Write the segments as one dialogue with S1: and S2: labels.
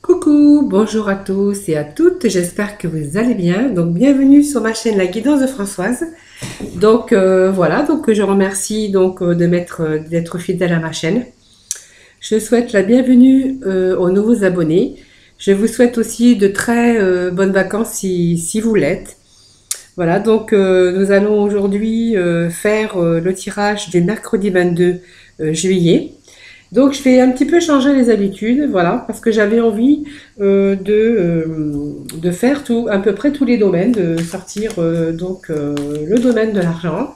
S1: Coucou, bonjour à tous et à toutes, j'espère que vous allez bien. Donc bienvenue sur ma chaîne La Guidance de Françoise. Voilà, je remercie d'être fidèle à ma chaîne. Je souhaite la bienvenue aux nouveaux abonnés. Je vous souhaite aussi de très bonnes vacances si vous l'êtes. Voilà, nous allons aujourd'hui faire le tirage du mercredi 22 juillet. Donc je vais un petit peu changer les habitudes, voilà, parce que j'avais envie de faire à peu près tous les domaines, de sortir le domaine de l'argent,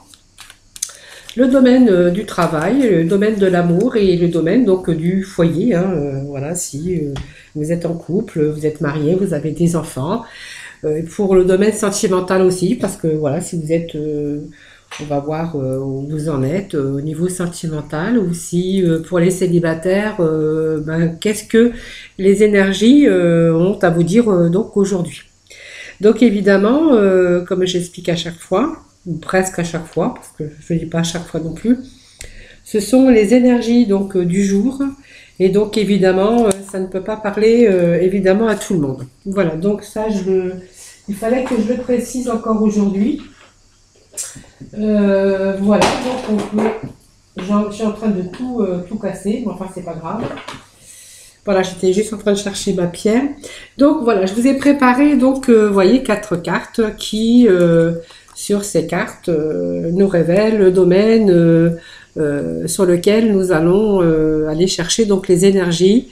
S1: le domaine du travail, le domaine de l'amour et le domaine du foyer. Voilà, si vous êtes en couple, vous êtes marié, vous avez des enfants. Pour le domaine sentimental aussi, parce que voilà, si vous êtes on va voir où vous en êtes au niveau sentimental, ou si pour les célibataires, qu'est-ce que les énergies ont à vous dire aujourd'hui. Donc évidemment, comme j'explique à chaque fois, ou presque à chaque fois, parce que je ne dis pas à chaque fois non plus, ce sont les énergies du jour, et donc évidemment, ça ne peut pas parler évidemment à tout le monde. Voilà, donc ça, il fallait que je le précise encore aujourd'hui. Voilà, je suis en train de tout casser, mais enfin c'est pas grave. Voilà, j'étais juste en train de chercher ma pierre. Donc voilà, je vous ai préparé vous voyez 4 cartes qui sur ces cartes nous révèlent le domaine sur lequel nous allons aller chercher les énergies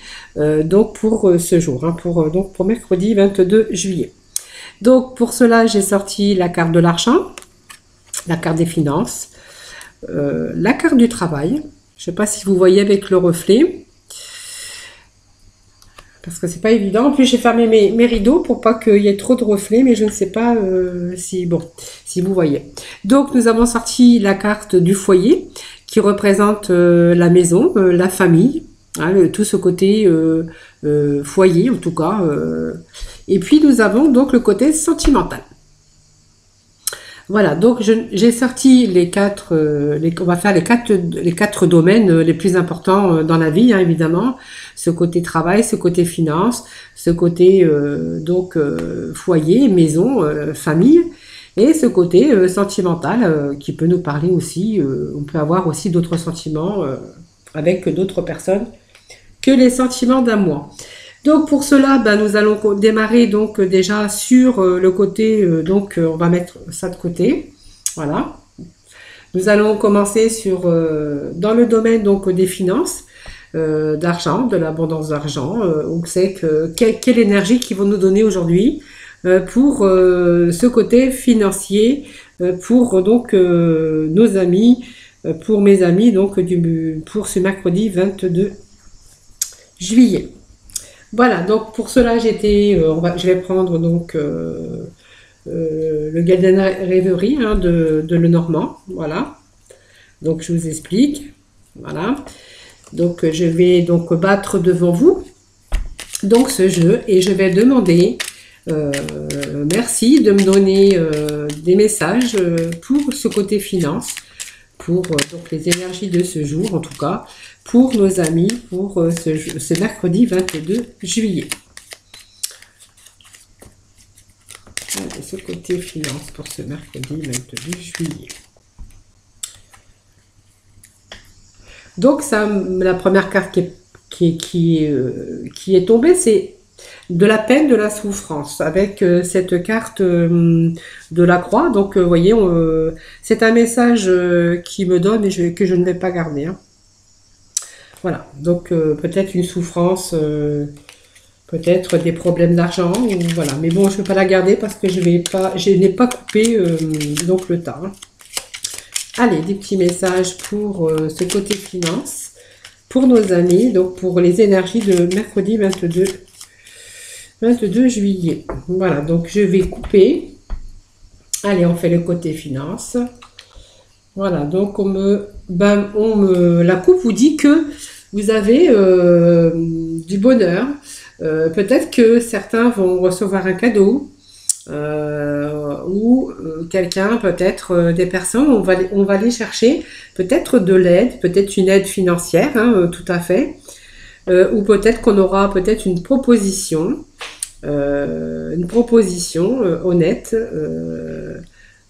S1: pour ce jour, pour mercredi 22 juillet. Donc pour cela, j'ai sorti la carte de l'argent, la carte des finances, la carte du travail. Je ne sais pas si vous voyez avec le reflet, parce que c'est pas évident. En plus, j'ai fermé mes rideaux pour pas qu'il y ait trop de reflets, mais je ne sais pas si vous voyez. Donc nous avons sorti la carte du foyer qui représente la maison, la famille, tout ce côté foyer en tout cas. Et puis nous avons donc le côté sentimental. Voilà, donc j'ai sorti on va faire les quatre domaines les plus importants dans la vie, évidemment. Ce côté travail, ce côté finance, ce côté foyer, maison, famille, et ce côté sentimental qui peut nous parler aussi. On peut avoir aussi d'autres sentiments avec d'autres personnes que les sentiments d'amour. Donc pour cela, nous allons démarrer déjà sur le côté, on va mettre ça de côté, voilà. Nous allons commencer dans le domaine des finances, d'argent, de l'abondance d'argent. On sait quelle énergie qu'ils vont nous donner aujourd'hui pour ce côté financier, pour nos amis, pour mes amis, pour ce mercredi 22 juillet. Voilà, donc pour cela, je vais prendre le Golden Reverie de Lenormand, voilà. Donc je vous explique, voilà. Donc je vais battre devant vous ce jeu et je vais demander merci de me donner des messages pour ce côté finance, pour les énergies de ce jour en tout cas, pour nos amis, pour ce mercredi 22 juillet. Allez, ce côté finance pour ce mercredi 22 juillet. Donc ça, la première carte qui est tombée, c'est de la peine, de la souffrance, avec cette carte de la croix. Donc vous voyez, c'est un message qui me donne et que je ne vais pas garder. Voilà, donc peut-être une souffrance, peut-être des problèmes d'argent, voilà. Mais bon, je ne vais pas la garder parce que je n'ai pas coupé le tas. Allez, des petits messages pour ce côté finance, pour nos amis, pour les énergies de mercredi 22 juillet. Voilà, donc je vais couper. Allez, on fait le côté finance. Voilà, donc la coupe vous dit que vous avez du bonheur. Peut-être que certains vont recevoir un cadeau ou quelqu'un, peut-être des personnes, on va aller chercher peut-être de l'aide, peut-être une aide financière, tout à fait. ou peut-être qu'on aura peut-être une proposition honnête,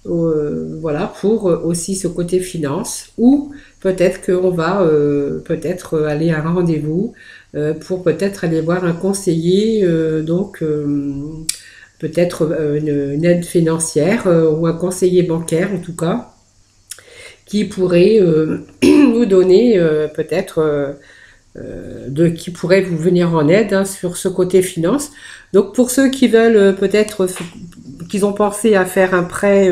S1: voilà, pour aussi ce côté finance, ou peut-être qu'on va peut-être aller à un rendez-vous pour peut-être aller voir un conseiller, donc peut-être une aide financière ou un conseiller bancaire en tout cas, qui pourrait vous donner peut-être qui pourrait vous venir en aide hein, sur ce côté finance. Donc pour ceux qui veulent peut-être, qu'ils ont pensé à faire un prêt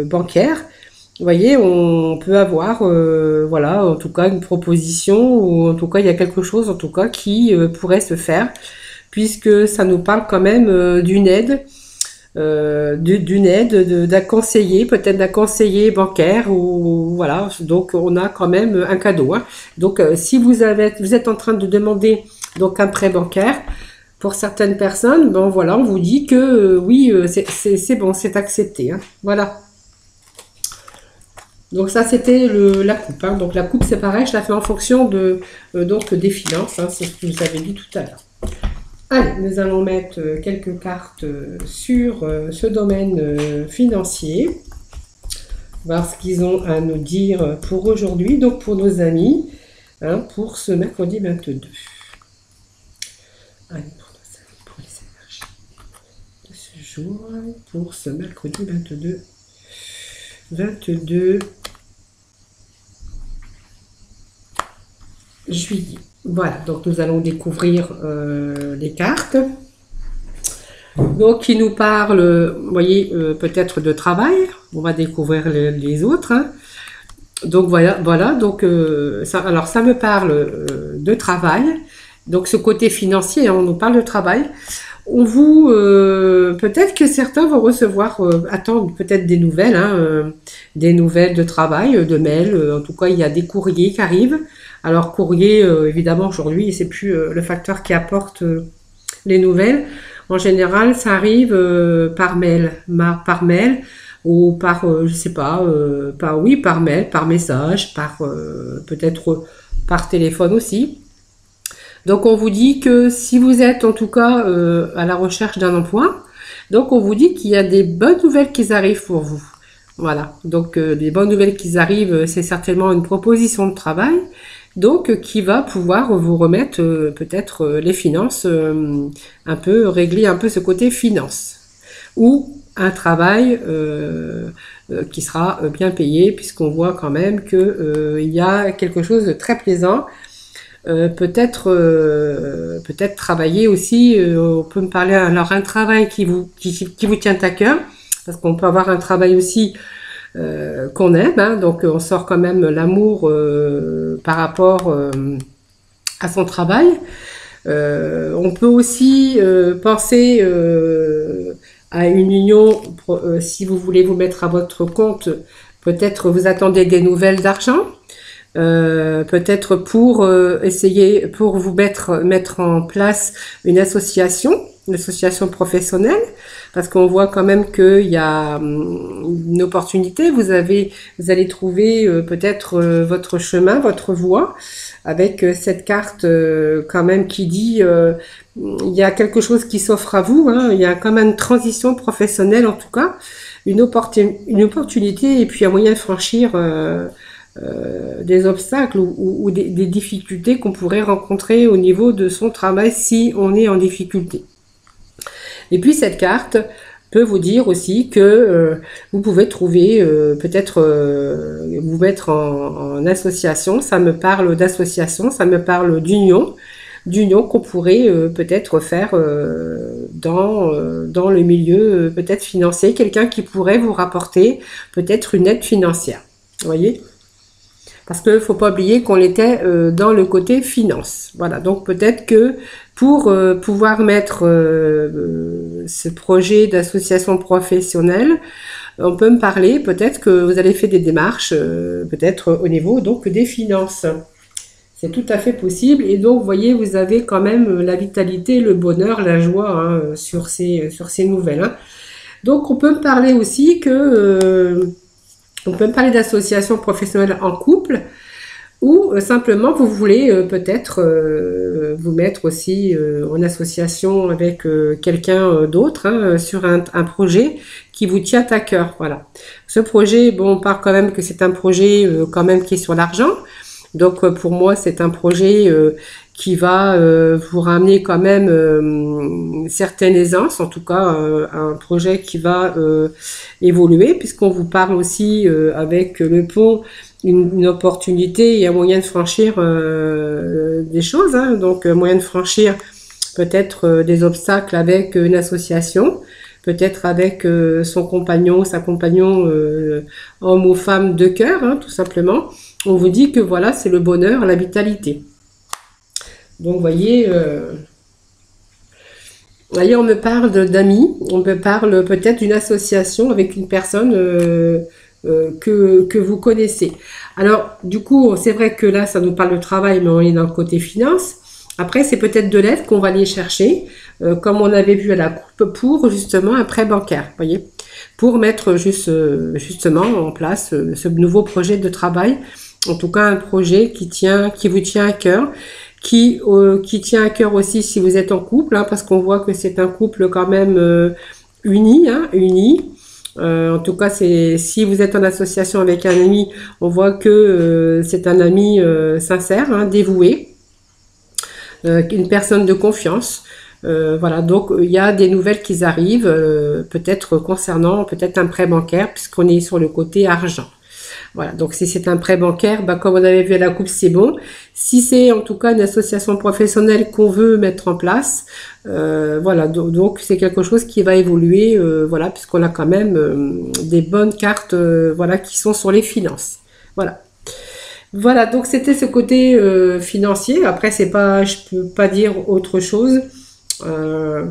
S1: bancaire, vous voyez, on peut avoir, voilà, en tout cas une proposition, ou en tout cas il y a quelque chose en tout cas qui pourrait se faire, puisque ça nous parle quand même d'un conseiller, peut-être d'un conseiller bancaire, ou voilà, donc on a quand même un cadeau. Hein. Donc si vous êtes en train de demander donc un prêt bancaire, pour certaines personnes, bon voilà, on vous dit que oui, c'est bon, c'est accepté. Hein. Voilà. Donc ça c'était la coupe. Hein. Donc la coupe c'est pareil, je la fais en fonction donc des finances. Hein, c'est ce que je vous avais dit tout à l'heure. Allez, nous allons mettre quelques cartes sur ce domaine financier. Voir ce qu'ils ont à nous dire pour aujourd'hui, donc pour nos amis, hein, pour ce mercredi 22. Allez, pour les énergies de ce jour, pour ce mercredi 22 juillet. Voilà, donc nous allons découvrir les cartes. Donc, qui nous parle, vous voyez, peut-être de travail. On va découvrir les autres. Hein. Donc, voilà. Donc, alors, ça me parle de travail. Donc, ce côté financier, hein, on nous parle de travail. Peut-être que certains vont recevoir, attendre peut-être des nouvelles, hein, des nouvelles de travail, de mails. En tout cas, il y a des courriers qui arrivent. Alors, courrier, évidemment, aujourd'hui, c'est plus le facteur qui apporte les nouvelles. En général, ça arrive par mail, ou par, je sais pas, par mail, par message, peut-être par téléphone aussi. Donc, on vous dit que si vous êtes en tout cas à la recherche d'un emploi, donc on vous dit qu'il y a des bonnes nouvelles qui arrivent pour vous. Voilà. Donc, des bonnes nouvelles qui arrivent, c'est certainement une proposition de travail. Donc, qui va pouvoir vous remettre peut-être les finances, régler un peu ce côté finance. Ou un travail qui sera bien payé, puisqu'on voit quand même qu'il y a quelque chose de très plaisant. Peut-être travailler aussi, on peut me parler alors un travail qui vous tient à cœur, parce qu'on peut avoir un travail aussi qu'on aime, hein, donc on sort quand même l'amour par rapport à son travail. On peut aussi penser à une union, si vous voulez vous mettre à votre compte, peut-être vous attendez des nouvelles d'argent, peut-être pour essayer, pour vous mettre en place une association professionnelle, parce qu'on voit quand même qu'il y a une opportunité. Vous allez trouver peut-être votre chemin, votre voie, avec cette carte quand même qui dit il y a quelque chose qui s'offre à vous. Hein, il y a quand même une transition professionnelle en tout cas, une opportunité et puis un moyen de franchir des obstacles ou des difficultés qu'on pourrait rencontrer au niveau de son travail si on est en difficulté. Et puis cette carte peut vous dire aussi que vous pouvez trouver peut-être vous mettre en association. Ça me parle d'association, ça me parle d'union qu'on pourrait peut-être faire dans le milieu peut-être financier, quelqu'un qui pourrait vous rapporter peut-être une aide financière. Vous voyez ? Parce qu'il ne faut pas oublier qu'on était dans le côté finance. Voilà, donc peut-être que pour pouvoir mettre ce projet d'association professionnelle, on peut me parler, peut-être que vous avez fait des démarches, peut-être au niveau donc des finances. C'est tout à fait possible. Et donc, vous voyez, vous avez quand même la vitalité, le bonheur, la joie hein, sur ces nouvelles. Hein. Donc, on peut me parler aussi on peut me parler d'association professionnelle en couple, Ou simplement vous voulez peut-être vous mettre aussi en association avec quelqu'un d'autre hein, sur un projet qui vous tient à cœur. Voilà. Ce projet, bon, on part quand même que c'est un projet quand même qui est sur l'argent. Donc pour moi, c'est un projet qui va vous ramener quand même certaine aisance, en tout cas un projet qui va évoluer, puisqu'on vous parle aussi avec le pont une opportunité et un moyen de franchir des choses, hein. Donc moyen de franchir peut-être des obstacles avec une association, peut-être avec son compagnon, sa compagnon, homme ou femme de cœur, hein, tout simplement. On vous dit que voilà, c'est le bonheur, la vitalité. Donc, voyez, on me parle d'amis, on me parle peut-être d'une association avec une personne que vous connaissez. Alors, du coup, c'est vrai que là, ça nous parle de travail, mais on est dans le côté finance. Après, c'est peut-être de l'aide qu'on va aller chercher, comme on avait vu à la coupe, pour justement un prêt bancaire, voyez, pour mettre justement en place ce nouveau projet de travail. En tout cas, un projet qui vous tient à cœur, qui tient à cœur aussi si vous êtes en couple, hein, parce qu'on voit que c'est un couple quand même uni, hein, uni. En tout cas, si vous êtes en association avec un ami, on voit que c'est un ami sincère, hein, dévoué, une personne de confiance. Voilà, donc il y a des nouvelles qui arrivent, peut-être concernant peut-être un prêt bancaire, puisqu'on est sur le côté argent. Voilà, donc si c'est un prêt bancaire, bah, comme on avait vu à la coupe, c'est bon. Si c'est en tout cas une association professionnelle qu'on veut mettre en place, voilà, donc c'est quelque chose qui va évoluer, voilà, puisqu'on a quand même des bonnes cartes, voilà, qui sont sur les finances. Voilà. Voilà, donc c'était ce côté financier. Après, c'est pas, je peux pas dire autre chose. Euh,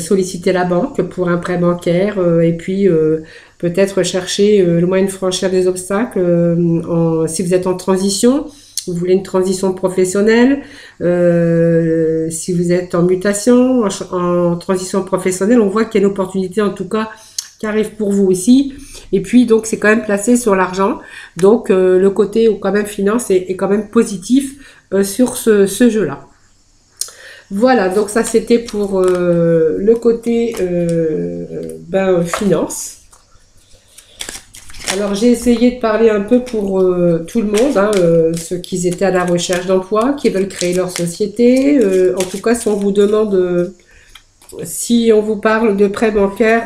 S1: Solliciter la banque pour un prêt bancaire et puis peut-être chercher le moyen de franchir des obstacles si vous êtes en transition, vous voulez une transition professionnelle, si vous êtes en mutation, en transition professionnelle, on voit qu'il y a une opportunité en tout cas qui arrive pour vous aussi. Et puis donc c'est quand même placé sur l'argent, donc le côté quand même finance est quand même positif sur ce jeu-là. Voilà, donc ça c'était pour le côté finance. Alors j'ai essayé de parler un peu pour tout le monde, hein, ceux qui étaient à la recherche d'emploi, qui veulent créer leur société. En tout cas, si on vous demande, si on vous parle de prêt bancaire,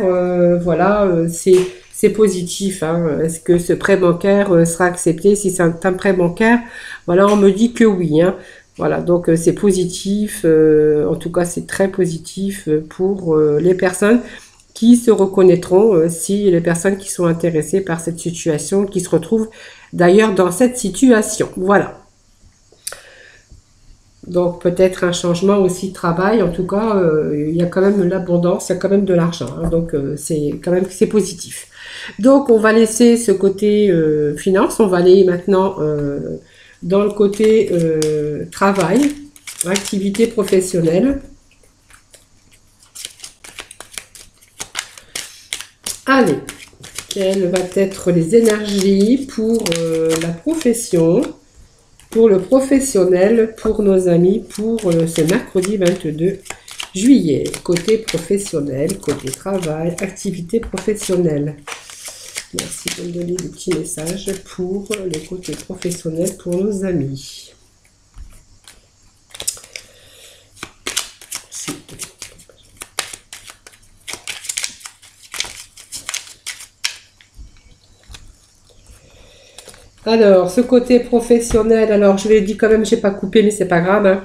S1: voilà, c'est positif, hein. Est-ce que ce prêt bancaire sera accepté? Si c'est un prêt bancaire, voilà, on me dit que oui, hein. Voilà, donc c'est positif, en tout cas c'est très positif pour les personnes qui se reconnaîtront, si les personnes qui sont intéressées par cette situation, qui se retrouvent d'ailleurs dans cette situation. Voilà. Donc peut-être un changement aussi de travail, en tout cas il y a quand même l'abondance, il y a quand même de l'argent, hein, donc c'est quand même c'est positif. Donc on va laisser ce côté finance, on va aller maintenant dans le côté travail, activité professionnelle. Allez, quelles vont être les énergies pour la profession, pour le professionnel, pour nos amis, pour ce mercredi 22 juillet. Côté professionnel, côté travail, activité professionnelle. Merci de me donner des petits messages pour le côté professionnel pour nos amis. Alors, ce côté professionnel, alors je l'ai dit quand même, j'ai pas coupé, mais c'est pas grave, hein.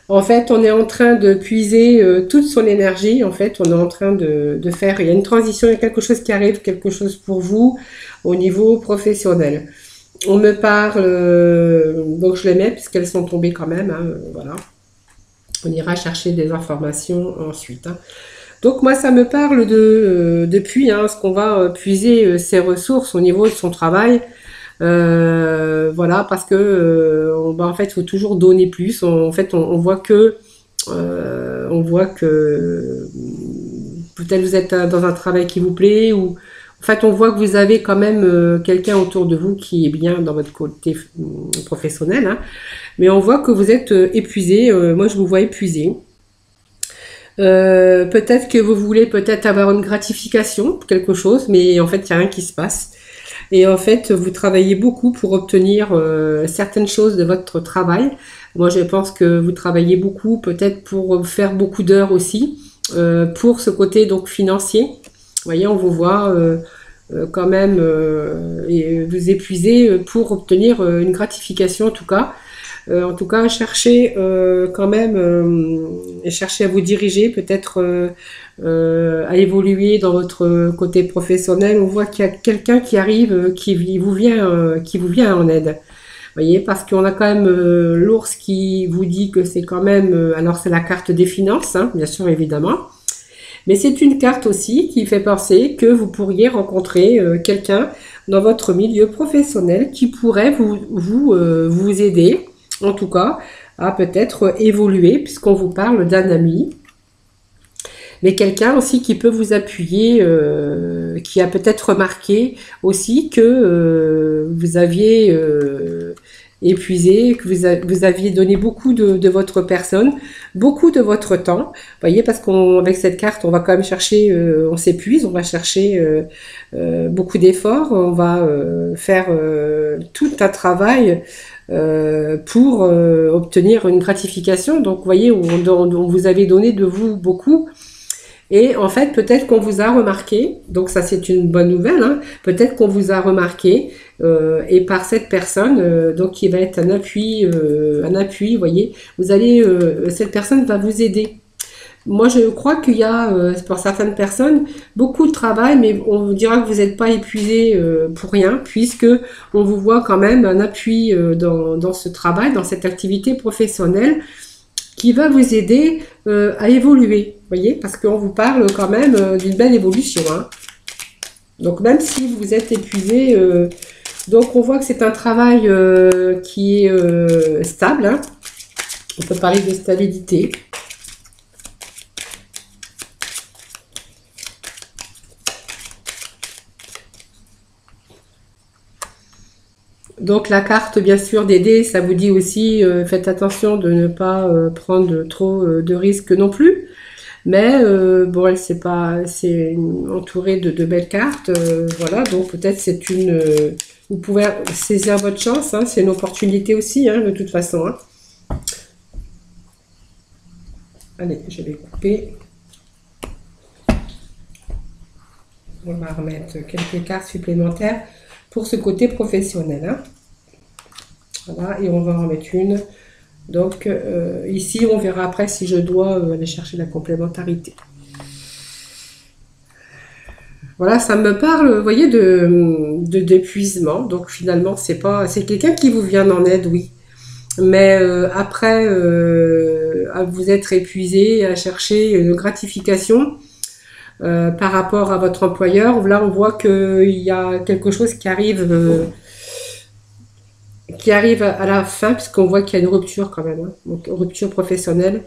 S1: En fait, on est en train de puiser toute son énergie. En fait, on est en train de faire. Il y a une transition, il y a quelque chose qui arrive, quelque chose pour vous au niveau professionnel. On me parle, donc je les mets puisqu'elles sont tombées quand même, hein, voilà. On ira chercher des informations ensuite, hein. Donc moi, ça me parle depuis, hein, ce qu'on va puiser ses ressources au niveau de son travail. Voilà, parce que en fait, il faut toujours donner plus. En fait, on voit que peut-être vous êtes dans un travail qui vous plaît ou En fait, on voit que vous avez quand même quelqu'un autour de vous qui est bien dans votre côté professionnel, hein, mais on voit que vous êtes épuisé. Moi, je vous vois épuisé. Peut-être que vous voulez peut-être avoir une gratification pour quelque chose, mais en fait, il n'y a rien qui se passe. Et en fait, vous travaillez beaucoup pour obtenir certaines choses de votre travail. Moi, je pense que vous travaillez beaucoup, peut-être pour faire beaucoup d'heures aussi, pour ce côté donc financier. Vous voyez, on vous voit quand même et vous épuiser pour obtenir une gratification en tout cas, cherchez quand même cherchez à vous diriger, peut-être à évoluer dans votre côté professionnel. On voit qu'il y a quelqu'un qui arrive, qui vous vient en aide. Vous voyez, parce qu'on a quand même l'ours qui vous dit que c'est quand même, alors c'est la carte des finances, hein, bien sûr, évidemment. Mais c'est une carte aussi qui fait penser que vous pourriez rencontrer quelqu'un dans votre milieu professionnel qui pourrait vous aider, en tout cas, à peut-être évoluer, puisqu'on vous parle d'un ami, mais quelqu'un aussi qui peut vous appuyer, qui a peut-être remarqué aussi que vous aviez épuisé, que vous aviez donné beaucoup de votre personne, beaucoup de votre temps. Vous voyez, parce qu'avec cette carte, on va quand même chercher, on s'épuise, on va chercher beaucoup d'efforts, on va faire tout un travail pour obtenir une gratification. Donc, vous voyez, on vous avait donné de vous beaucoup. Et en fait, peut-être qu'on vous a remarqué, donc ça c'est une bonne nouvelle, hein, peut-être qu'on vous a remarqué, et par cette personne, donc qui va être un appui, vous voyez, cette personne va vous aider. Moi, je crois qu'il y a, pour certaines personnes, beaucoup de travail, mais on vous dira que vous n'êtes pas épuisé pour rien, puisque on vous voit quand même un appui dans ce travail, dans cette activité professionnelle, qui va vous aider à évoluer, voyez, parce qu'on vous parle quand même d'une belle évolution, hein. Donc même si vous êtes épuisé, donc on voit que c'est un travail qui est stable, hein. On peut parler de stabilité. Donc la carte, bien sûr, d'aider, ça vous dit aussi, faites attention de ne pas prendre trop de risques non plus. Mais bon, elle c'est entouré de belles cartes, voilà. Donc peut-être vous pouvez saisir votre chance, hein, c'est une opportunité aussi, hein, de toute façon, hein. Allez, je vais couper. On va remettre quelques cartes supplémentaires pour ce côté professionnel, hein. Voilà, et on va en remettre une. Donc ici, on verra après si je dois aller chercher la complémentarité. Voilà, ça me parle, vous voyez, d'épuisement. Donc finalement, c'est quelqu'un qui vous vient en aide, oui. Mais après, à vous être épuisé, à chercher une gratification par rapport à votre employeur, là, on voit qu'il y a quelque chose qui arrive à la fin, puisqu'on voit qu'il y a une rupture quand même, hein, donc rupture professionnelle.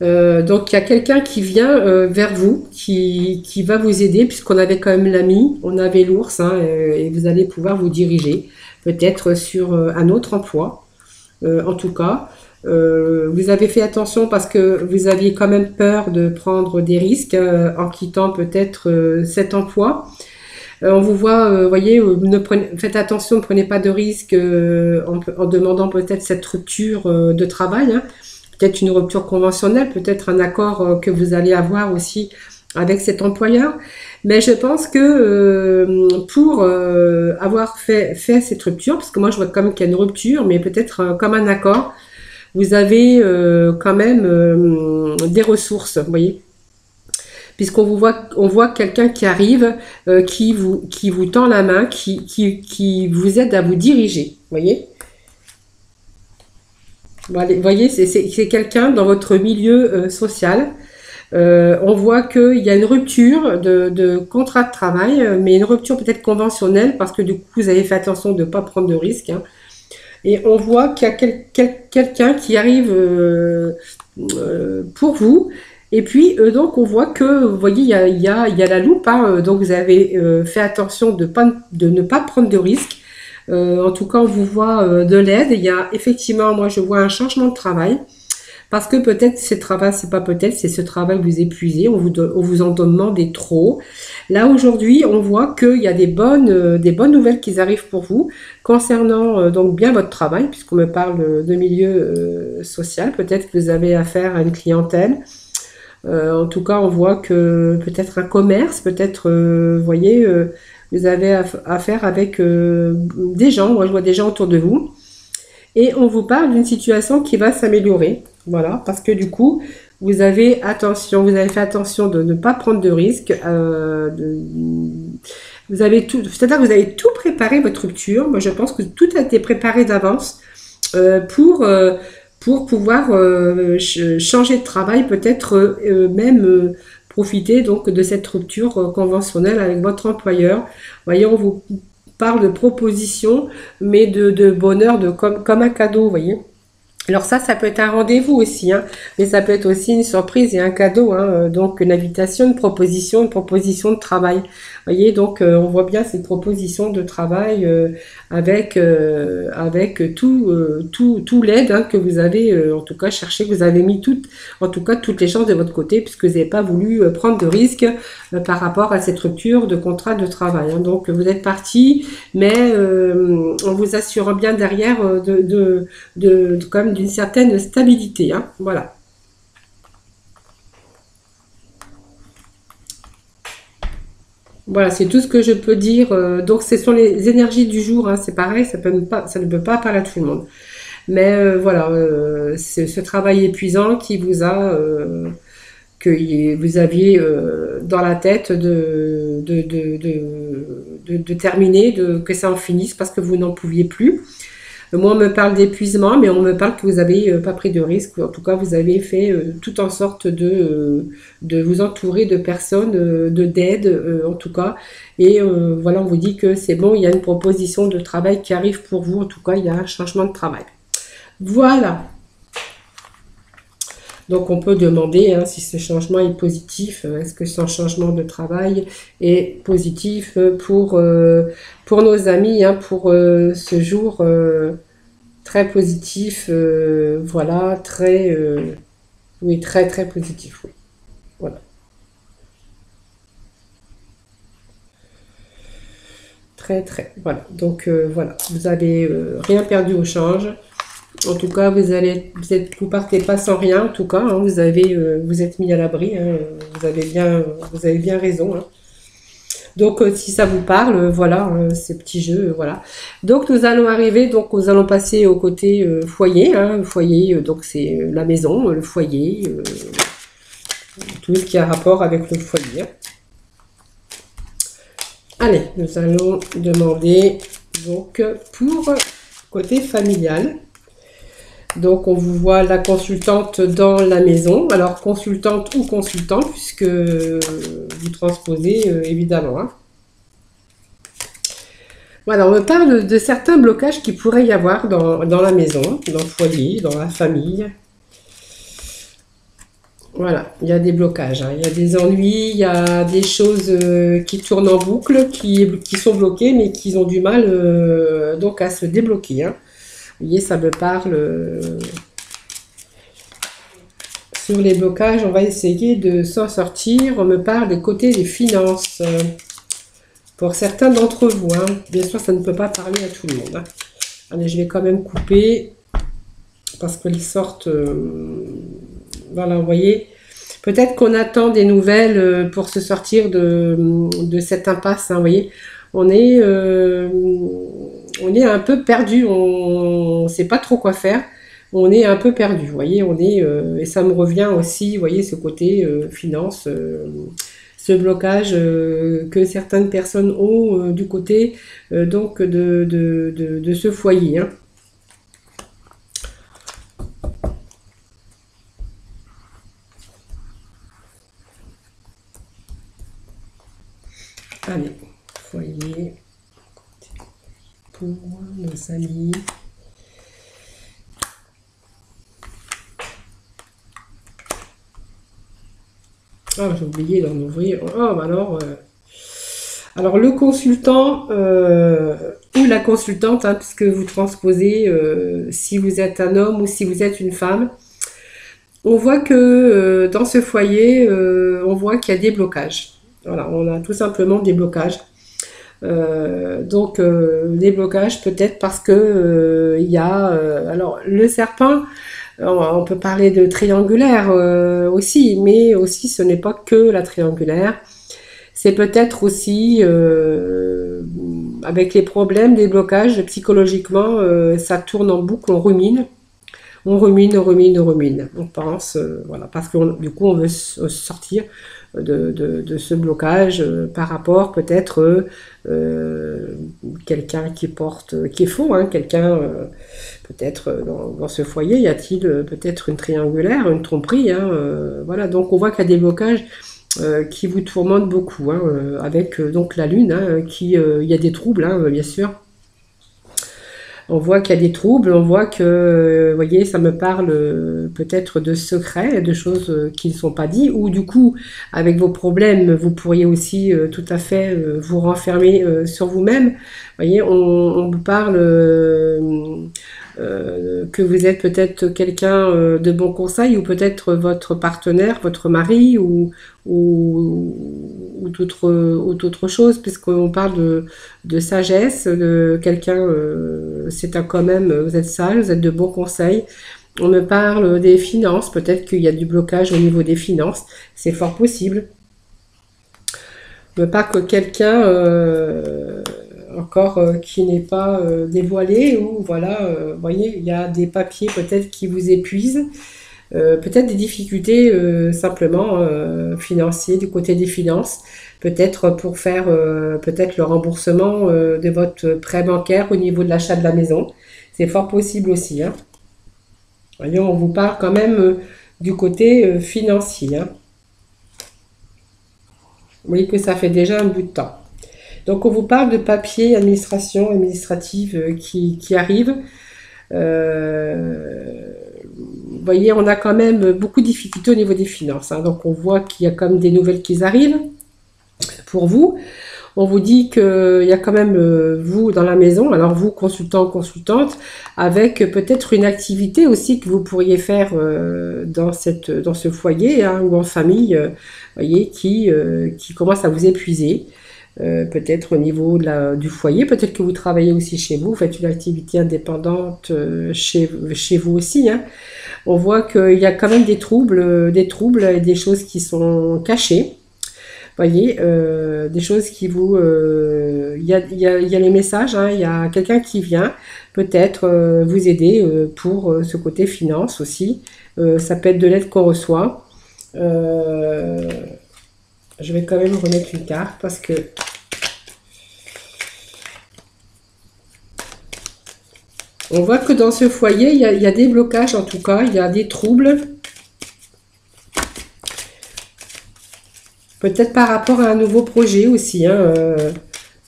S1: Donc il y a quelqu'un qui vient vers vous, qui va vous aider, puisqu'on avait quand même l'ami, on avait l'ours, hein, et vous allez pouvoir vous diriger peut-être sur un autre emploi, en tout cas. Vous avez fait attention parce que vous aviez quand même peur de prendre des risques en quittant peut-être cet emploi. On vous voit, voyez, faites attention, ne prenez pas de risques en demandant peut-être cette rupture de travail, hein. Peut-être une rupture conventionnelle, peut-être un accord que vous allez avoir aussi avec cet employeur. Mais je pense que pour avoir fait cette rupture, parce que moi je vois quand même qu'il y a une rupture, mais peut-être comme un accord, vous avez quand même des ressources, vous voyez. Puisqu'on on voit quelqu'un qui arrive, qui vous tend la main, qui vous aide à vous diriger, vous voyez. Vous voyez, c'est quelqu'un dans votre milieu social. On voit qu'il y a une rupture de contrat de travail, mais une rupture peut-être conventionnelle, parce que du coup, vous avez fait attention de ne pas prendre de risques, hein. Et on voit qu'il y a quelqu'un qui arrive pour vous Et puis, donc, on voit que, vous voyez, il y a la loupe, hein, donc vous avez fait attention de ne pas prendre de risques. En tout cas, on vous voit de l'aide. Il y a effectivement, moi, je vois un changement de travail. Parce que peut-être ce travail, c'est pas peut-être, c'est ce travail que vous épuisez, on vous en demandait trop. Là aujourd'hui, on voit qu'il y a des bonnes nouvelles qui arrivent pour vous concernant donc bien votre travail, puisqu'on me parle de milieu social. Peut-être que vous avez affaire à une clientèle. En tout cas, on voit que peut-être un commerce, peut-être, vous voyez, vous avez affaire avec des gens. Moi, je vois des gens autour de vous. Et on vous parle d'une situation qui va s'améliorer. Voilà, parce que du coup, vous avez fait attention de ne pas prendre de risques. Vous avez tout, c'est-à-dire que vous avez tout préparé votre rupture. Moi, je pense que tout a été préparé d'avance euh, pour euh, pour pouvoir changer de travail, peut-être même profiter donc de cette rupture conventionnelle avec votre employeur. Voyez, on vous parle de proposition, mais de bonheur, comme un cadeau, vous voyez. Alors ça peut être un rendez-vous aussi, hein, mais ça peut être aussi une surprise et un cadeau, hein, donc une invitation, une proposition de travail. Vous voyez, donc on voit bien cette proposition de travail avec tout l'aide hein, que vous avez, en tout cas cherché, que vous avez mis en tout cas toutes les chances de votre côté, puisque vous n'avez pas voulu prendre de risques par rapport à cette rupture de contrat de travail. Hein. Donc vous êtes parti, mais en vous assurant bien derrière comme d'une certaine stabilité. Hein. Voilà. Voilà, c'est tout ce que je peux dire. Donc, ce sont les énergies du jour. Hein. C'est pareil, ça ne peut pas parler à tout le monde. Mais voilà, c'est ce travail épuisant qui que vous aviez dans la tête de terminer, que ça en finisse parce que vous n'en pouviez plus. Moi, on me parle d'épuisement, mais on me parle que vous avez pas pris de risque. En tout cas, vous avez fait tout en sorte de vous entourer de personnes, d'aide, en tout cas. Et voilà, on vous dit que c'est bon, il y a une proposition de travail qui arrive pour vous. En tout cas, il y a un changement de travail. Voilà. Donc, on peut demander hein, si ce changement est positif. Est-ce que ce changement de travail est positif pour nos amis, hein, pour ce jour très positif, voilà, oui, très très positif, oui. Voilà, très très, voilà. Donc voilà, vous avez rien perdu au change. En tout cas, vous partez pas sans rien. En tout cas, hein, vous êtes mis à l'abri. Hein, vous avez bien raison. Hein. Donc, si ça vous parle, voilà, ces petits jeux, voilà. Donc, nous allons passer au côté foyer. Hein, le foyer, donc c'est la maison, le foyer, tout ce qui a rapport avec le foyer. Allez, nous allons demander donc pour côté familial. Donc, on vous voit la consultante dans la maison. Alors, consultante ou consultant, puisque vous transposez évidemment. Hein. Voilà, on me parle de certains blocages qui pourrait y avoir dans la maison, dans le foyer, dans la famille. Voilà, il y a des blocages, hein. Il y a des ennuis, il y a des choses qui tournent en boucle, qui sont bloquées, mais qui ont du mal donc à se débloquer. Hein. Vous voyez, ça me parle sur les blocages. On va essayer de s'en sortir. On me parle des côtés des finances. Pour certains d'entre vous, hein. Bien sûr, ça ne peut pas parler à tout le monde. Hein. Allez, je vais quand même couper parce qu'ils sortent. Voilà, vous voyez. Peut-être qu'on attend des nouvelles pour se sortir de cette impasse. Hein, vous voyez, on est, euh, on est un peu perdu. On ne sait pas trop quoi faire. On est un peu perdu. Vous voyez, et ça me revient aussi. Vous voyez, ce côté finance. Ce blocage que certaines personnes ont du côté donc de ce foyer. Hein. Allez, foyer pour nos amis. Ah, j'ai oublié d'en ouvrir. Oh, bah alors le consultant ou la consultante, hein, puisque vous transposez, si vous êtes un homme ou si vous êtes une femme, on voit que dans ce foyer, on voit qu'il y a des blocages. Voilà, on a tout simplement des blocages. Des blocages peut-être parce que il y a alors le serpent, on peut parler de triangulaire aussi, mais aussi ce n'est pas que la triangulaire. C'est peut-être aussi avec les problèmes, des blocages psychologiquement, ça tourne en boucle, on rumine. On rumine, on rumine, on rumine. On pense, voilà, parce que du coup, on veut sortir de ce blocage par rapport peut-être euh, quelqu'un qui porte, qui est faux, hein, quelqu'un peut-être dans ce foyer, y a-t-il peut-être une triangulaire, une tromperie, hein, voilà. Donc on voit qu'il y a des blocages qui vous tourmentent beaucoup, hein, avec donc la lune, hein, il y a des troubles, hein, bien sûr. On voit qu'il y a des troubles, on voit que, vous voyez, ça me parle peut-être de secrets, de choses qui ne sont pas dites, ou du coup, avec vos problèmes, vous pourriez aussi tout à fait vous renfermer sur vous-même. Vous voyez, on vous parle que vous êtes peut-être quelqu'un de bon conseil, ou peut-être votre partenaire, votre mari, ou d'autres choses, puisqu'on parle de sagesse, de quelqu'un, c'est un quand même, vous êtes sage, vous êtes de bons conseils. On me parle des finances, peut-être qu'il y a du blocage au niveau des finances, c'est fort possible. On me parle que quelqu'un encore qui n'est pas dévoilé, ou voilà, vous voyez, il y a des papiers peut-être qui vous épuisent, peut-être des difficultés simplement financières du côté des finances, peut-être pour faire peut-être le remboursement de votre prêt bancaire au niveau de l'achat de la maison. C'est fort possible aussi, hein. Voyons, on vous parle quand même du côté financier, hein. Vous voyez que ça fait déjà un bout de temps. Donc on vous parle de papier, administration administrative qui arrive. Vous voyez, on a quand même beaucoup de difficultés au niveau des finances, hein. Donc on voit qu'il y a quand même des nouvelles qui arrivent pour vous. On vous dit qu'il y a quand même vous dans la maison, alors vous consultant, consultante, avec peut-être une activité aussi que vous pourriez faire dans ce foyer, hein, ou en famille, voyez, qui commence à vous épuiser. Peut-être au niveau du foyer, peut-être que vous travaillez aussi chez vous, vous faites une activité indépendante chez vous aussi, hein. On voit qu'il y a quand même des troubles et des choses qui sont cachées. Voyez, des choses qui vous... il y a les messages, hein, il y a quelqu'un qui vient peut-être vous aider pour ce côté finance aussi. Ça peut être de l'aide qu'on reçoit. Je vais quand même remettre une carte parce que on voit que dans ce foyer, il y a des blocages en tout cas, il y a des troubles. Peut-être par rapport à un nouveau projet aussi, hein,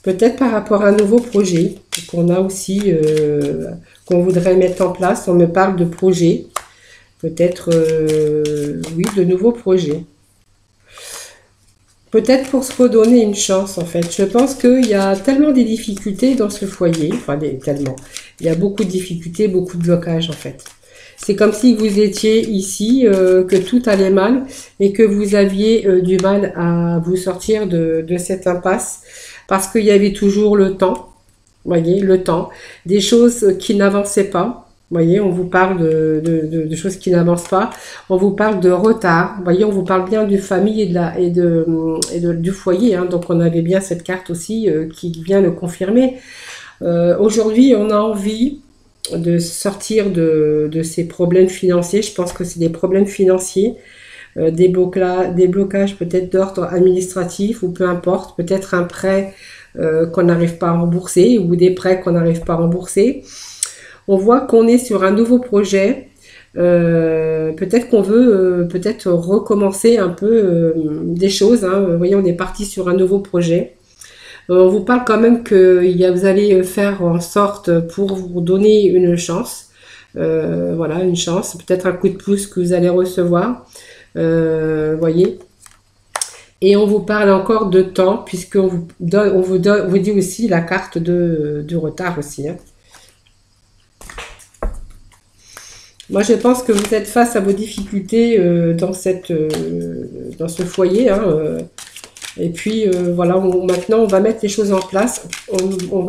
S1: peut-être par rapport à un nouveau projet qu'on a aussi, qu'on voudrait mettre en place. On me parle de projet, peut-être, oui, de nouveaux projets. Peut-être pour se redonner une chance, en fait. Je pense qu'il y a tellement de difficultés dans ce foyer, enfin, tellement. Il y a beaucoup de difficultés, beaucoup de blocages, en fait. C'est comme si vous étiez ici, que tout allait mal et que vous aviez du mal à vous sortir de cette impasse parce qu'il y avait toujours le temps, voyez, le temps, des choses qui n'avançaient pas. Voyez, on vous parle de choses qui n'avancent pas. On vous parle de retard. Voyez, on vous parle bien du famille du foyer, hein. Donc on avait bien cette carte aussi qui vient le confirmer. Aujourd'hui, on a envie de sortir de ces problèmes financiers. Je pense que c'est des problèmes financiers, des blocages peut-être d'ordre administratif ou peu importe, peut-être un prêt qu'on n'arrive pas à rembourser ou des prêts qu'on n'arrive pas à rembourser. On voit qu'on est sur un nouveau projet. Peut-être qu'on veut peut-être recommencer un peu des choses, hein. Vous voyez, on est parti sur un nouveau projet. On vous parle quand même que vous allez faire en sorte pour vous donner une chance. Voilà, une chance, peut-être un coup de pouce que vous allez recevoir. Voyez. Et on vous parle encore de temps, puisqu'on vous donne, on vous dit aussi la carte du retard aussi, hein. Moi, je pense que vous êtes face à vos difficultés dans ce foyer, hein, et puis voilà, maintenant, on va mettre les choses en place. On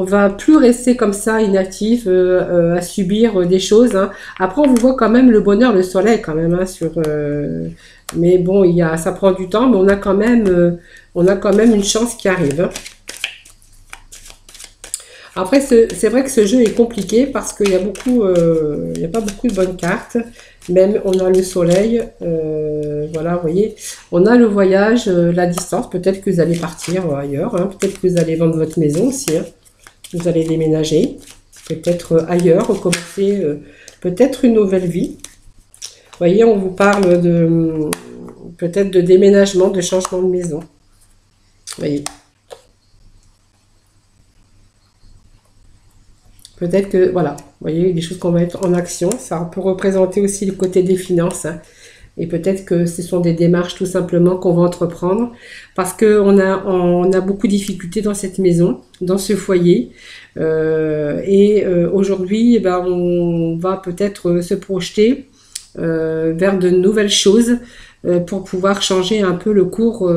S1: va plus rester comme ça inactif à subir des choses, hein. Après, on vous voit quand même le bonheur, le soleil quand même, hein, mais bon, ça prend du temps, mais on a quand même une chance qui arrive, hein. Après, c'est vrai que ce jeu est compliqué parce qu'il y a il y a pas beaucoup de bonnes cartes. Même on a le soleil, voilà, vous voyez. On a le voyage, la distance. Peut-être que vous allez partir ailleurs, hein. Peut-être que vous allez vendre votre maison aussi, hein. Vous allez déménager, peut-être ailleurs, recommencer peut-être une nouvelle vie. Vous voyez, on vous parle de peut-être de déménagement, de changement de maison. Vous voyez. Peut-être que, voilà, vous voyez, des choses qu'on va mettre en action. Ça peut représenter aussi le côté des finances, hein. Et peut-être que ce sont des démarches tout simplement qu'on va entreprendre parce on a beaucoup de difficultés dans cette maison, dans ce foyer. Aujourd'hui, eh ben, on va peut-être se projeter vers de nouvelles choses pour pouvoir changer un peu le cours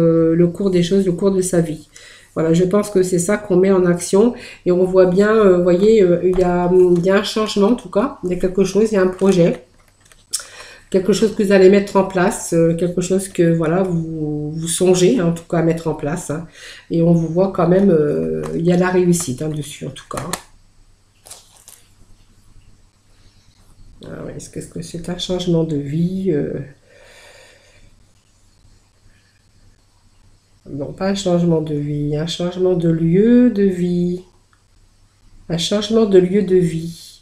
S1: des choses, le cours de sa vie. Voilà, je pense que c'est ça qu'on met en action et on voit bien, vous voyez, il y a un changement en tout cas, il y a quelque chose, il y a un projet, quelque chose que vous allez mettre en place, quelque chose que voilà vous songez hein, en tout cas à mettre en place, hein. Et on vous voit quand même, il y a la réussite hein, dessus en tout cas. Ah ouais, est-ce que c'est un changement de vie non, pas un changement de vie, un changement de lieu de vie. Un changement de lieu de vie.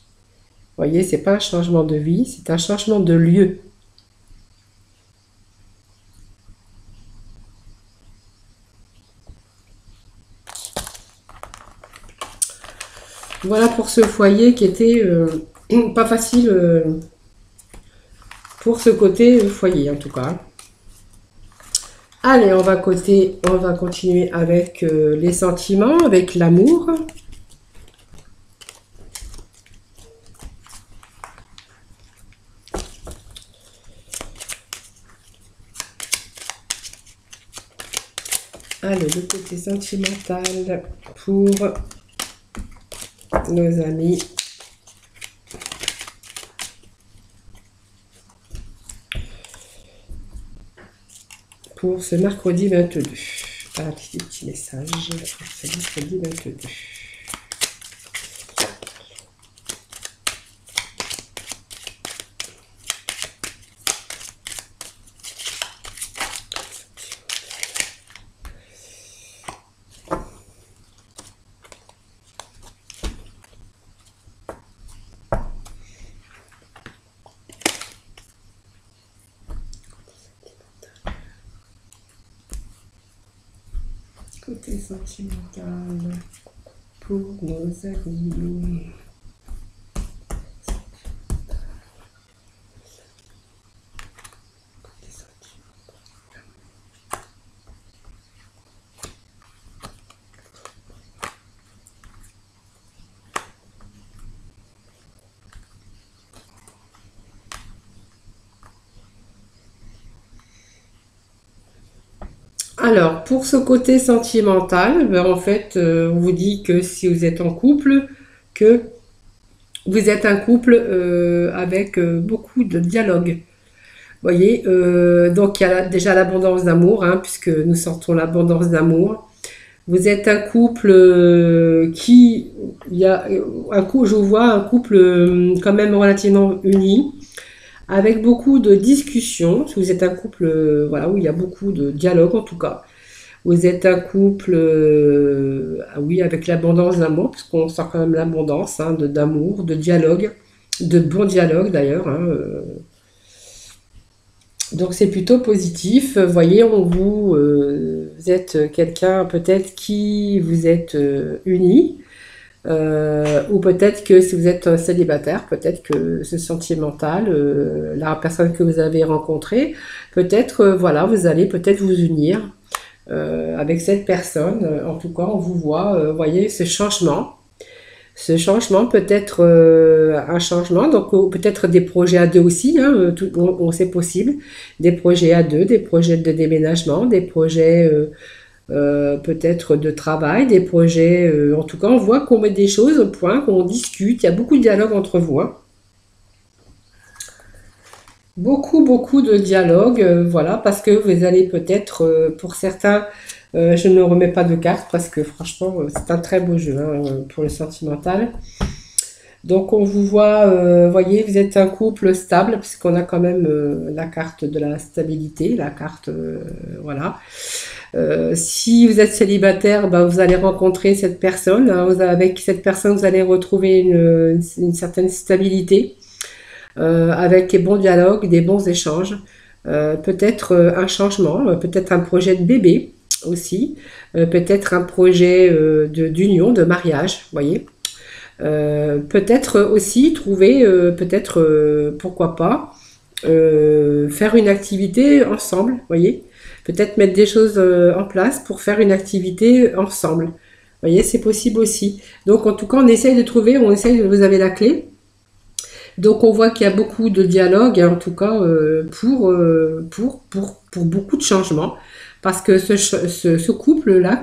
S1: Vous voyez, c'est pas un changement de vie, c'est un changement de lieu. Voilà pour ce foyer qui était pas facile pour ce côté foyer en tout cas. Allez, on va continuer avec les sentiments, avec l'amour. Allez, le côté sentimental pour nos amis. Pour ce mercredi 22. Ah, petit message pour ce mercredi 22. Côté sentimental pour nos amis. Alors, pour ce côté sentimental, ben, en fait, on vous dit que si vous êtes en couple, que vous êtes un couple avec beaucoup de dialogue. Vous voyez, donc il y a déjà l'abondance d'amour, hein, puisque nous sortons l'abondance d'amour. Vous êtes un couple il y a un couple, je vous vois un couple quand même relativement uni, avec beaucoup de discussions. Si vous êtes un couple, voilà, où il y a beaucoup de dialogue en tout cas. Vous êtes un couple, ah oui, avec l'abondance d'amour, puisqu'on sent quand même l'abondance hein, d'amour, de dialogue, de bon dialogue d'ailleurs, hein. Donc c'est plutôt positif. Vous voyez, vous êtes quelqu'un peut-être qui vous êtes unis. Ou peut-être que si vous êtes célibataire, peut-être que ce sentimental, la personne que vous avez rencontrée, peut-être, voilà, vous allez peut-être vous unir avec cette personne. En tout cas, on vous voit, voyez, ce changement. Ce changement peut être un changement, donc peut-être des projets à deux aussi, hein, c'est possible. Des projets à deux, des projets de déménagement, des projets peut-être de travail, des projets. En tout cas, on voit qu'on met des choses au point, qu'on discute. Il y a beaucoup de dialogue entre vous, hein. Beaucoup, beaucoup de dialogue, voilà, parce que vous allez peut-être, pour certains, je ne remets pas de cartes parce que franchement, c'est un très beau jeu hein, pour le sentimental. Donc on vous voit, voyez, vous êtes un couple stable, puisqu'on a quand même la carte de la stabilité, la carte, voilà. Si vous êtes célibataire, ben, vous allez rencontrer cette personne, hein, avec cette personne, vous allez retrouver une certaine stabilité avec des bons dialogues, des bons échanges, peut-être un changement, peut-être un projet de bébé aussi, peut-être un projet d'union, de mariage, vous voyez. Peut-être aussi trouver, peut-être, pourquoi pas, faire une activité ensemble, vous voyez. Peut-être mettre des choses en place pour faire une activité ensemble. Vous voyez, c'est possible aussi. Donc, en tout cas, on essaye de trouver, vous avez la clé. Donc on voit qu'il y a beaucoup de dialogue, hein, en tout cas pour beaucoup de changements. Parce que ce couple-là,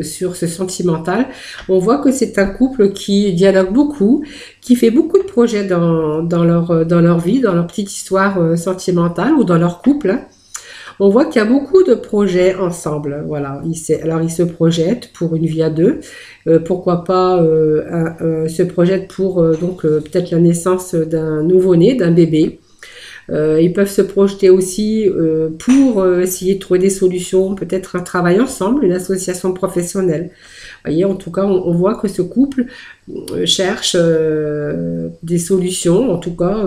S1: sur ce sentimental, on voit que c'est un couple qui dialogue beaucoup, qui fait beaucoup de projets dans leur vie, dans leur petite histoire sentimentale ou dans leur couple, hein. On voit qu'il y a beaucoup de projets ensemble. Voilà. Alors, ils se projettent pour une vie à deux. Pourquoi pas se projettent pour peut-être la naissance d'un nouveau-né, d'un bébé. Ils peuvent se projeter aussi pour essayer de trouver des solutions, peut-être un travail ensemble, une association professionnelle. Vous voyez, en tout cas, on voit que ce couple cherche des solutions, en tout cas,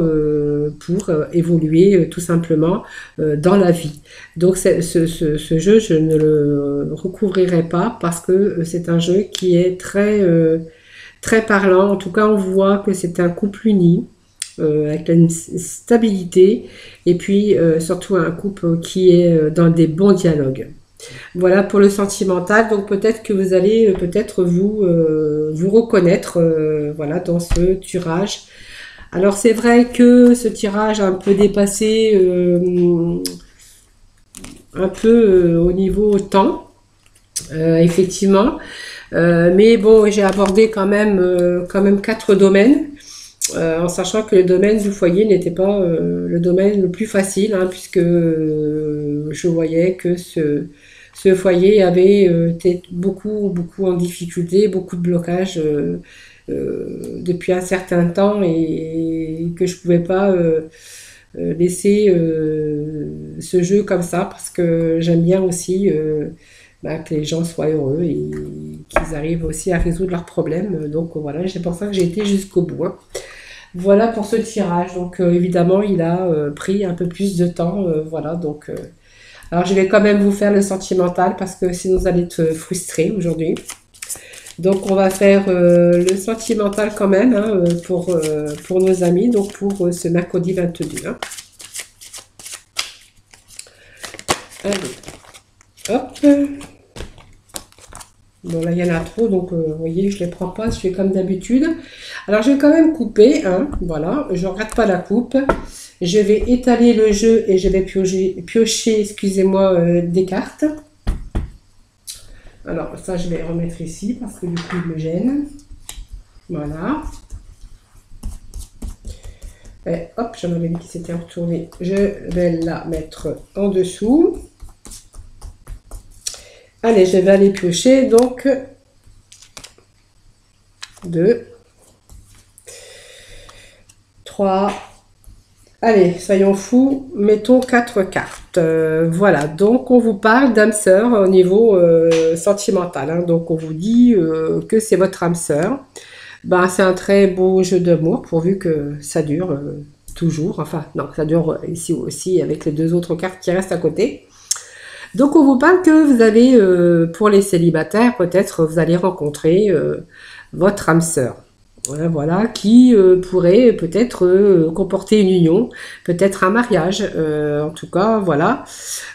S1: pour évoluer tout simplement dans la vie. Donc, ce jeu, je ne le recouvrirai pas parce que c'est un jeu qui est très parlant. En tout cas, on voit que c'est un couple uni avec une stabilité et puis surtout un couple qui est dans des bons dialogues. Voilà pour le sentimental. Donc peut-être que vous allez peut-être vous reconnaître voilà dans ce tirage. Alors c'est vrai que ce tirage a un peu dépassé un peu au niveau temps, effectivement. Mais bon, j'ai abordé quand même quatre domaines. En sachant que le domaine du foyer n'était pas le domaine le plus facile, hein, puisque je voyais que ce foyer avait été beaucoup en difficulté, beaucoup de blocages depuis un certain temps et que je ne pouvais pas laisser ce jeu comme ça parce que j'aime bien aussi que les gens soient heureux et qu'ils arrivent aussi à résoudre leurs problèmes. Donc voilà, c'est pour ça que j'ai été jusqu'au bout, hein. Voilà pour ce tirage. Donc évidemment, il a pris un peu plus de temps. Voilà, donc alors je vais quand même vous faire le sentimental parce que sinon vous allez être frustrés aujourd'hui. Donc on va faire le sentimental quand même hein, pour nos amis, donc pour ce mercredi 22. Hein. Allez, hop. Bon là il y en a trop donc vous voyez je les prends pas, je fais comme d'habitude. Alors je vais quand même couper, hein, voilà, je ne regrette pas la coupe. Je vais étaler le jeu et je vais piocher excusez-moi, des cartes. Alors ça je vais remettre ici parce que du coup il me gêne. Voilà. Et hop, j'en avais dit qu'il s'était retourné. Je vais la mettre en dessous. Allez, je vais aller piocher, donc 2, 3, allez, soyons fous, mettons 4 cartes. Voilà, donc on vous parle d'âme sœur au niveau sentimental. Hein. Donc on vous dit que c'est votre âme sœur. Ben, c'est un très beau jeu d'amour, pourvu que ça dure toujours. Enfin, non, ça dure ici aussi avec les deux autres cartes qui restent à côté. Donc, on vous parle que vous allez, pour les célibataires, peut-être, vous allez rencontrer votre âme sœur. Voilà, qui pourrait peut-être comporter une union, peut-être un mariage. En tout cas, voilà.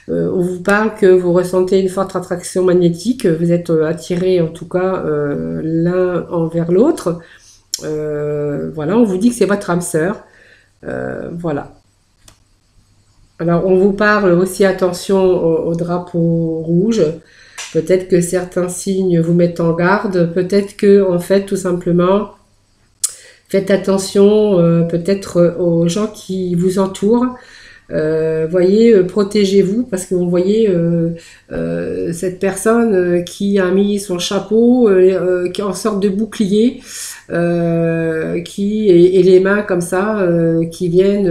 S1: On vous parle que vous ressentez une forte attraction magnétique, vous êtes attirés en tout cas l'un envers l'autre. Voilà, on vous dit que c'est votre âme sœur. Voilà. Alors, on vous parle aussi, attention au drapeau rouge. Peut-être que certains signes vous mettent en garde. Peut-être que, en fait, tout simplement, faites attention peut-être aux gens qui vous entourent. Voyez, protégez-vous parce que vous voyez cette personne qui a mis son chapeau, qui est en sorte de bouclier, et les mains comme ça, qui viennent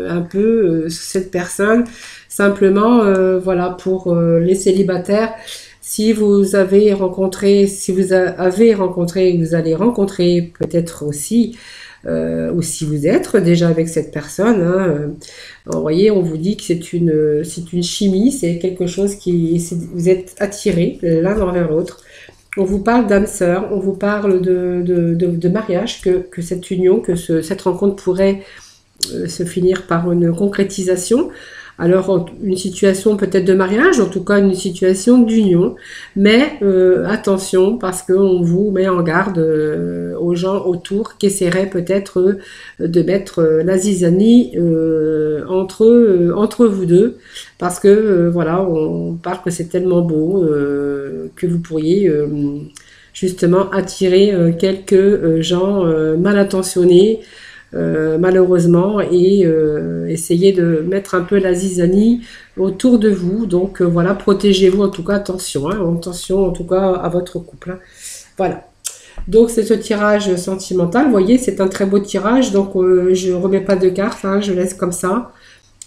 S1: un peu cette personne. Simplement, voilà, pour les célibataires, si vous avez rencontré, vous allez rencontrer peut-être aussi, ou si vous êtes déjà avec cette personne, hein, vous voyez, on vous dit que c'est une chimie, c'est quelque chose vous êtes attirés l'un envers l'autre. On vous parle d'âme sœur, on vous parle de mariage, que cette union, cette rencontre pourrait se finir par une concrétisation. Alors, une situation peut-être de mariage, en tout cas une situation d'union. Mais attention, parce qu'on vous met en garde aux gens autour qui essaieraient peut-être de mettre la zizanie entre vous deux. Parce que, voilà, on parle que c'est tellement beau que vous pourriez justement attirer quelques gens mal intentionnés. Malheureusement, et essayez de mettre un peu la zizanie autour de vous. Donc voilà, protégez-vous en tout cas, attention, hein, attention en tout cas à votre couple. Hein. Voilà. Donc c'est ce tirage sentimental. Vous voyez, c'est un très beau tirage. Donc je remets pas de cartes, hein, je laisse comme ça.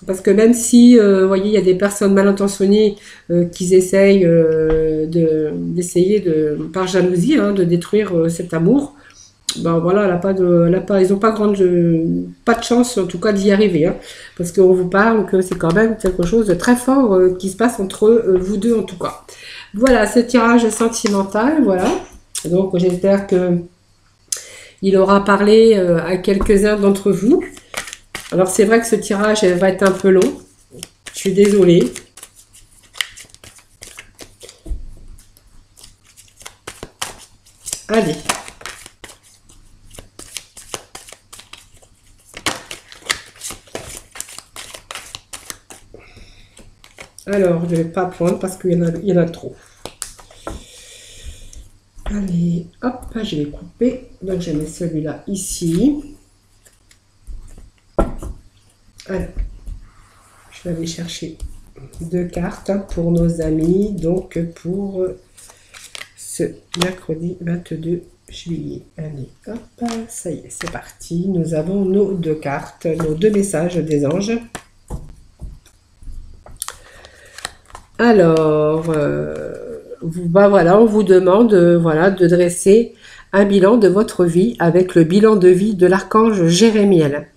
S1: Parce que même si, vous voyez, il y a des personnes mal intentionnées qui essayent par jalousie, hein, de détruire cet amour. Ben voilà, ils n'ont pas de chance en tout cas d'y arriver, hein, parce qu'on vous parle que c'est quand même quelque chose de très fort qui se passe entre vous deux en tout cas. Voilà, ce tirage sentimental, voilà. Donc j'espère que il aura parlé à quelques-uns d'entre vous. Alors c'est vrai que ce tirage va être un peu long. Je suis désolée. Allez. Alors, je ne vais pas prendre parce qu'il y en a trop. Allez, hop, je vais couper. Donc, je mets celui-là ici. Alors, je vais aller chercher 2 cartes pour nos amis. Donc, pour ce mercredi 22 juillet. Allez, hop, ça y est, c'est parti. Nous avons nos 2 cartes, nos 2 messages des anges. Alors, voilà, on vous demande voilà, de dresser un bilan de votre vie avec le bilan de vie de l'archange Jérémiel.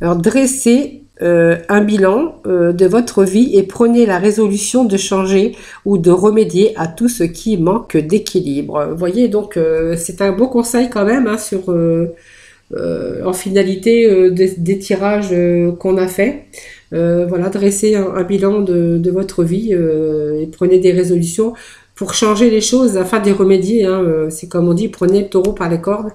S1: Alors, dressez un bilan de votre vie et prenez la résolution de changer ou de remédier à tout ce qui manque d'équilibre. Vous voyez, donc, c'est un beau conseil quand même hein, en finalité des tirages qu'on a fait. Voilà, dressez un bilan de votre vie et prenez des résolutions pour changer les choses afin d'y remédier. Hein. C'est comme on dit, prenez le taureau par les cornes.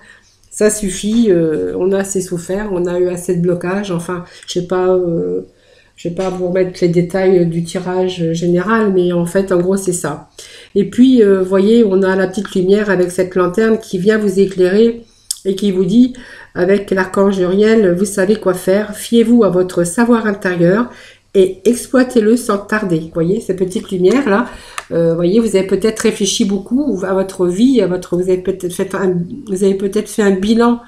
S1: Ça suffit, on a assez souffert, on a eu assez de blocages. Enfin, je vais pas vous remettre les détails du tirage général, mais en fait, en gros, c'est ça. Et puis, vous voyez, on a la petite lumière avec cette lanterne qui vient vous éclairer et qui vous dit, avec l'archange Uriel, vous savez quoi faire, fiez-vous à votre savoir intérieur et exploitez-le sans tarder. Vous voyez, ces petites lumières-là, voyez, vous avez peut-être réfléchi beaucoup à votre vie, vous avez peut-être fait un bilan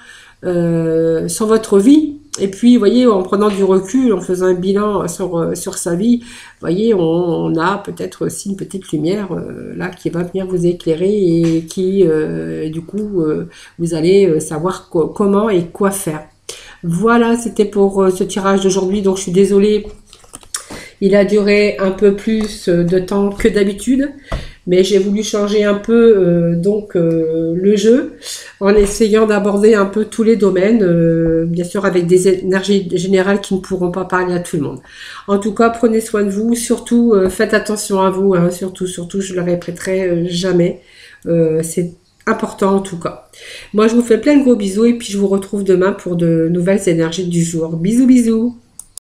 S1: sur votre vie. Et puis, vous voyez, en prenant du recul, en faisant un bilan sur sa vie, vous voyez, on a peut-être aussi une petite lumière là qui va venir vous éclairer et qui, du coup, vous allez savoir comment et quoi faire. Voilà, c'était pour ce tirage d'aujourd'hui. Donc, je suis désolée, Il a duré un peu plus de temps que d'habitude, mais j'ai voulu changer un peu le jeu en essayant d'aborder un peu tous les domaines, bien sûr avec des énergies générales qui ne pourront pas parler à tout le monde. En tout cas, prenez soin de vous, surtout faites attention à vous, hein, surtout, je le répéterai jamais. C'est important en tout cas. Moi, je vous fais plein de gros bisous et puis je vous retrouve demain pour de nouvelles énergies du jour. Bisous, bisous.